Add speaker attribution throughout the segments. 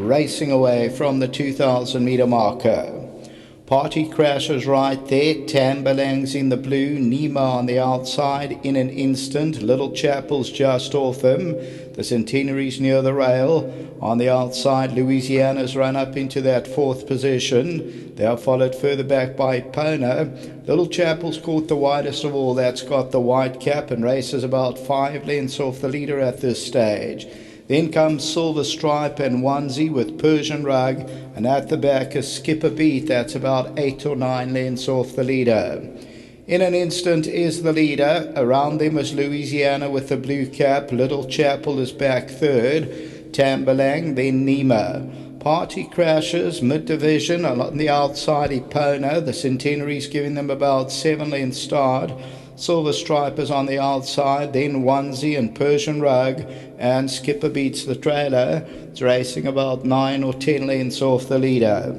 Speaker 1: racing away from the 2,000 metre marker. Party Crashers right there, Tambalang's in the blue, Nima on the outside in an instant, Little Chapel's just off him, the Centenary's near the rail, on the outside Louisiana's run up into that fourth position, they are followed further back by EPONA. Little Chapel's caught the widest of all, that's got the white cap and races about 5 lengths off the leader at this stage. Then comes Silver Stripe and Onesie with Persian Rug, and at the back is Skipper Beat, that's about 8 or 9 lengths off the leader. In an instant is the leader, around them is Louisiana with the blue cap, Little Chapel is back third, Tambalang, then Nima. Party Crashers, mid-division, on the outside EPONA, the Centenary's giving them about 7 lengths start. Silver Stripe is on the outside, then Onesie and Persian Rug, and Skipper Beats the trailer. It's racing about 9 or 10 lengths off the leader.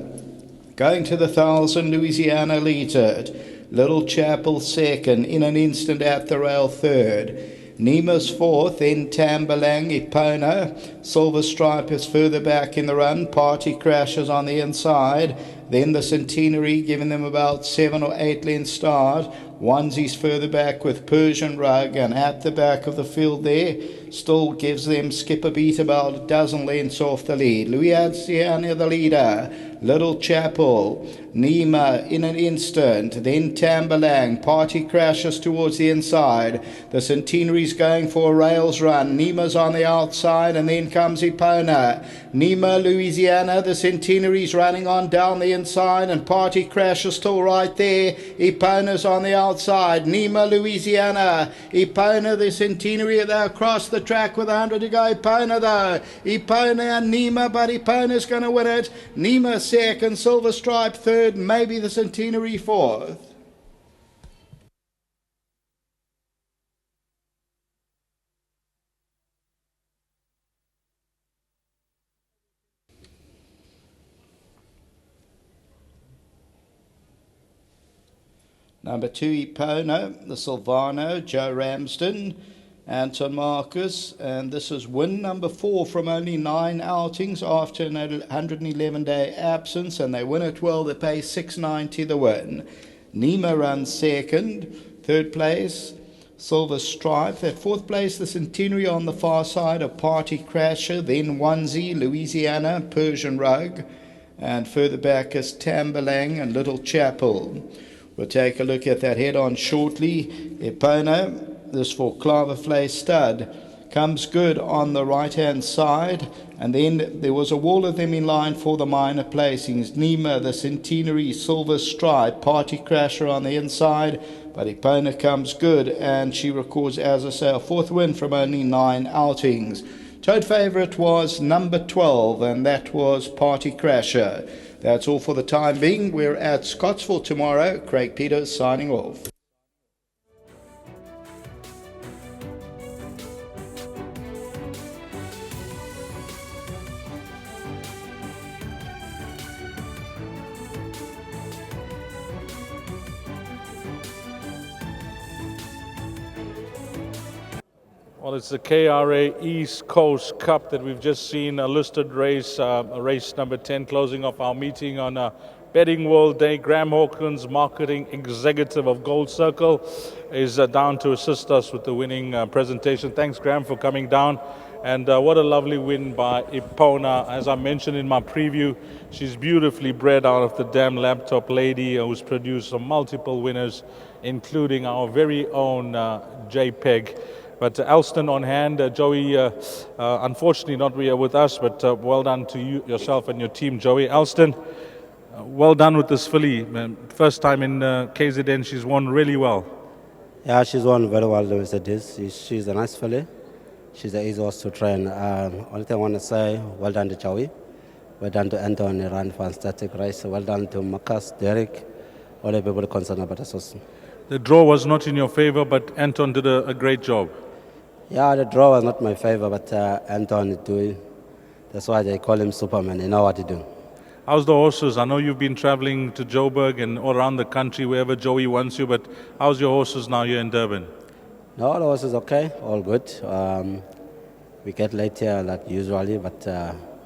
Speaker 1: Going to the 1,000, Louisiana leads it. Little Chapel second, in an instant at the rail third. Nima's fourth, then Tambalang, EPONA. Silver Stripe is further back in the run. Party Crashers on the inside. Then the Centenary giving them about 7 or 8 lengths start. Onesie's further back with Persian Rug, and at the back of the field there still gives them Skipper Beat about a dozen lengths off the lead. Louisiana the leader, Little Chapel, Nima in an instant, then Tambalang. Party Crashers towards the inside. The Centenary's going for a rails run. Nima's on the outside, and then comes EPONA. Nima, Louisiana, the Centenary's running on down the inside, and Party Crashers still right there. EPONA's on the outside. Nima, Louisiana, EPONA, the Centenary, they're across the track with 100 to go. EPONA though, EPONA and Nima, but EPONA's going to win it. Nima second, Silver Stripe third, maybe the Centenary fourth. Number 2, EPONA, the Silvano, Joe Ramsden, Anton Marcus, and this is win number 4 from only 9 outings after an 111-day absence, and they win it well. They pay $6.90 the win. Nima runs second, third place, Silver Stripe. At fourth place, the Centenary on the far side, a Party Crasher, then Onesie, Louisiana, Persian Rug, and further back is Tambalang and Little Chapel. We'll take a look at that head-on shortly. EPONA, this for Claverflay Stud, comes good on the right-hand side, and then there was a wall of them in line for the minor placings. Nima, the Centenary, Silver Stripe, Party Crasher on the inside, but EPONA comes good, and she records, as I say, a 4th win from only 9 outings. Tote favourite was number 12, and that was Party Crasher. That's all for the time being. We're at Scottsville tomorrow. Craig Peters signing off.
Speaker 2: Well, it's the KRA East Coast Cup that we've just seen, a listed race, race number 10, closing off our meeting on Betting World Day. Graham Hawkins, marketing executive of Gold Circle, is down to assist us with the winning presentation. Thanks, Graham, for coming down. And what a lovely win by EPONA. As I mentioned in my preview, she's beautifully bred out of the damn laptop lady who's produced some multiple winners, including our very own JPEG. But Alston on hand, Joey, unfortunately not here with us, but well done to you, yourself and your team, Joey. Alston, well done with this filly. First time in KZN, she's won really well.
Speaker 3: Yeah, she's won very well, Mr. Diz. She's a nice filly. She's an easy horse to train. Only thing I want to say, well done to Joey. Well done to Anton, he ran a fantastic race. Well done to Marcus, Derek, all the people concerned about us also.
Speaker 2: The draw was not in your favor, but Anton did a great job.
Speaker 3: Yeah, the draw was not my favor, but Anton is doing. That's why they call him Superman. He know what to do.
Speaker 2: How's the horses? I know you've been traveling to Joburg and all around the country, wherever Joey wants you, but how's your horses now here in Durban?
Speaker 3: No, the horses okay, all good. We get late here like usually, but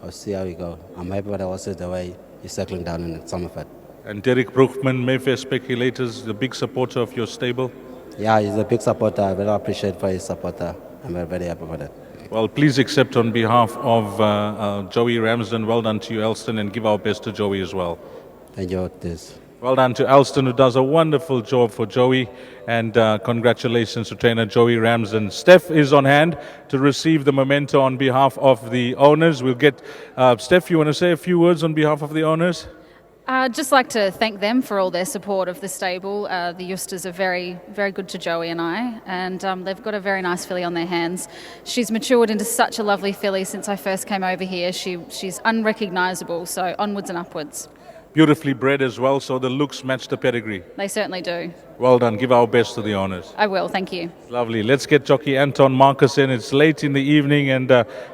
Speaker 3: I'll see how we go. I'm happy with the horses the way he's circling down in Somerford.
Speaker 2: And Derek Broekman, Mayfair Speculators, the big supporter of your stable.
Speaker 3: Yeah, he's a big supporter. I very appreciate for his supporter. I'm very happy with it.
Speaker 2: Well, please accept on behalf of Joey Ramsden, well done to you, Elston, and give our best to Joey as well.
Speaker 3: Thank you, Diz.
Speaker 2: Well done to Elston, who does a wonderful job for Joey, and congratulations to trainer Joey Ramsden. Steph is on hand to receive the memento on behalf of the owners. We'll get, Steph, you want to say a few words on behalf of the owners?
Speaker 4: I'd just like to thank them for all their support of the stable. The Eusters are very, very good to Joey and I, and they've got a very nice filly on their hands. She's matured into such a lovely filly since I first came over here. She's unrecognisable, so onwards and upwards.
Speaker 2: Beautifully bred as well, so the looks match the pedigree.
Speaker 4: They certainly do.
Speaker 2: Well done. Give our best to the owners.
Speaker 4: I will, thank you.
Speaker 2: Lovely. Let's get jockey Anton Marcus in. It's late in the evening, and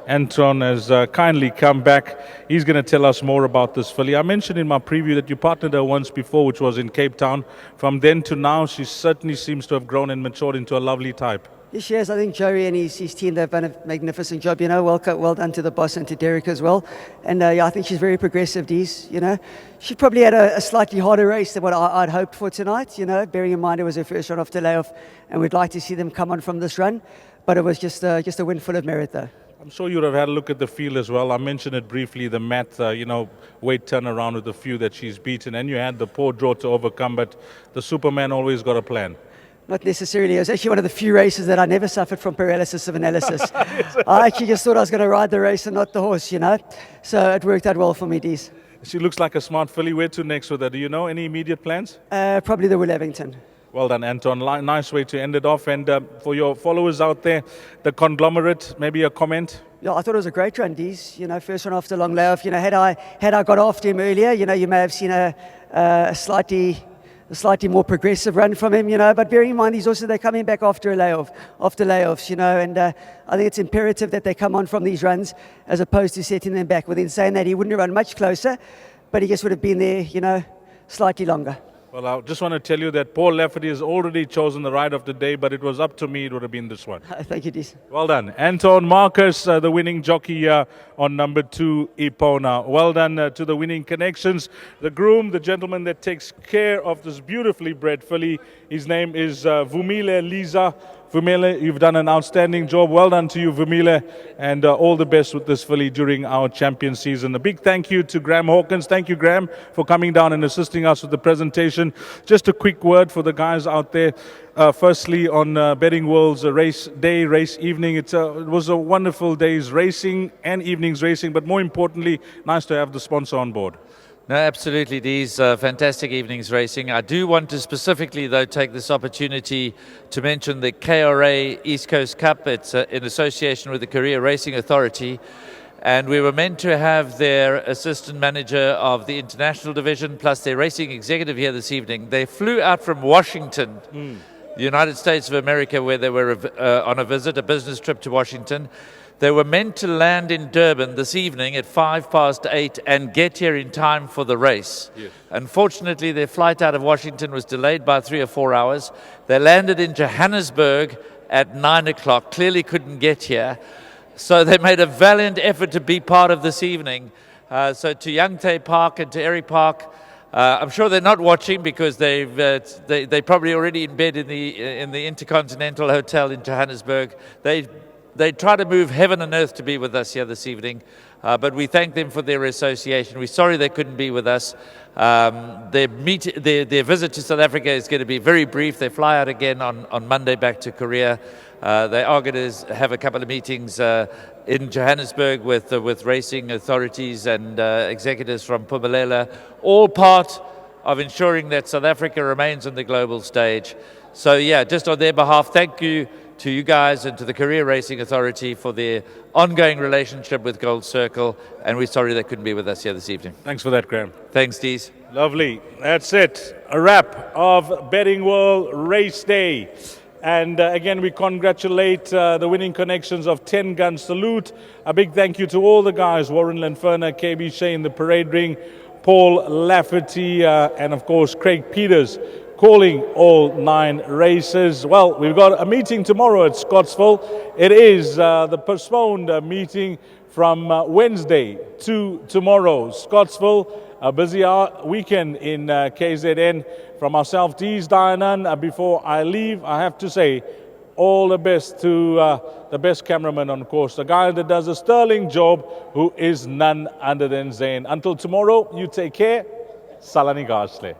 Speaker 2: Anton has kindly come back. He's going to tell us more about this filly. I mentioned in my preview that you partnered her once before, which was in Cape Town. From then to now, she certainly seems to have grown and matured into a lovely type.
Speaker 5: Yes, she has. I think Joey and his team, they've done a magnificent job, well done to the boss and to Derek as well. And yeah, I think she's very progressive, Dees, She probably had a slightly harder race than what I'd hoped for tonight, bearing in mind it was her first run off the layoff, and we'd like to see them come on from this run. But it was just a win full of merit, though.
Speaker 2: I'm sure you'd have had a look at the field as well. I mentioned it briefly, the Matt, weight turnaround with the few that she's beaten, and you had the poor draw to overcome, but the Superman always got a plan.
Speaker 5: Not necessarily. It was actually one of the few races that I never suffered from paralysis of analysis. I actually just thought I was going to ride the race and not the horse, So it worked out well for me, Dees.
Speaker 2: She looks like a smart filly. Where to next with her? Do you know any immediate plans?
Speaker 5: Probably the Will Evington.
Speaker 2: Well done, Anton. Nice way to end it off. And for your followers out there, the conglomerate, maybe a comment?
Speaker 5: Yeah, I thought it was a great run, Dees. First one after a long layoff. Had I got after him earlier, you may have seen a slightly more progressive run from him, but bearing in mind they're coming back after layoffs, and I think it's imperative that they come on from these runs as opposed to setting them back. Within saying that, he wouldn't have run much closer, but he just would have been there, slightly longer.
Speaker 2: Well, I just want to tell you that Paul Lafferty has already chosen the ride of the day, but it was up to me, it would have been this one.
Speaker 5: Thank you, Dees.
Speaker 2: Well done. Anton Marcus, the winning jockey on number 2, EPONA. Well done to the winning connections. The groom, the gentleman that takes care of this beautifully bred filly, his name is Vumile Liza. Vumile, you've done an outstanding job. Well done to you, Vumile, and all the best with this filly during our champion season. A big thank you to Graham Hawkins. Thank you, Graham, for coming down and assisting us with the presentation. Just a quick word for the guys out there. Firstly, on Betting World's race day, race evening, it was a wonderful day's racing and evening's racing, but more importantly, nice to have the sponsor on board.
Speaker 6: No, absolutely. These fantastic evenings racing. I do want to specifically, though, take this opportunity to mention the KRA East Coast Cup. It's in association with the Korea Racing Authority. And we were meant to have their assistant manager of the international division plus their racing executive here this evening. They flew out from Washington, the United States of America, where they were on a visit, a business trip to Washington. They were meant to land in Durban this evening at 8:05 and get here in time for the race. Yes. Unfortunately, their flight out of Washington was delayed by 3 or 4 hours. They landed in Johannesburg at 9 o'clock, clearly couldn't get here. So they made a valiant effort to be part of this evening. So to Young Tae Park and to Eric Park, I'm sure they're not watching because they probably already in bed in the Intercontinental Hotel in Johannesburg. They try to move heaven and earth to be with us here this evening, but we thank them for their association. We're sorry they couldn't be with us. Their visit to South Africa is going to be very brief. They fly out again on Monday back to Korea. They are going to have a couple of meetings in Johannesburg with racing authorities and executives from Pumalela, all part of ensuring that South Africa remains on the global stage. So yeah, just on their behalf, thank you to you guys and to the Korea Racing Authority for their ongoing relationship with Gold Circle, and we're sorry they couldn't be with us here this evening.
Speaker 2: Thanks for that, Graham.
Speaker 6: Thanks, Dees.
Speaker 2: Lovely. That's it. A wrap of Betting World Race Day. And again, we congratulate the winning connections of 10 Gun Salute. A big thank you to all the guys, Warren Lanferna, KB Shea in the parade ring, Paul Lafferty, and of course Craig Peters, calling all 9 races. Well, we've got a meeting tomorrow at Scottsville. It is the postponed meeting from Wednesday to tomorrow. Scottsville, a busy weekend in KZN. From myself, Dees Dianan, before I leave, I have to say all the best to the best cameraman on course, the guy that does a sterling job, who is none other than Zain. Until tomorrow, you take care. Salani Gasle.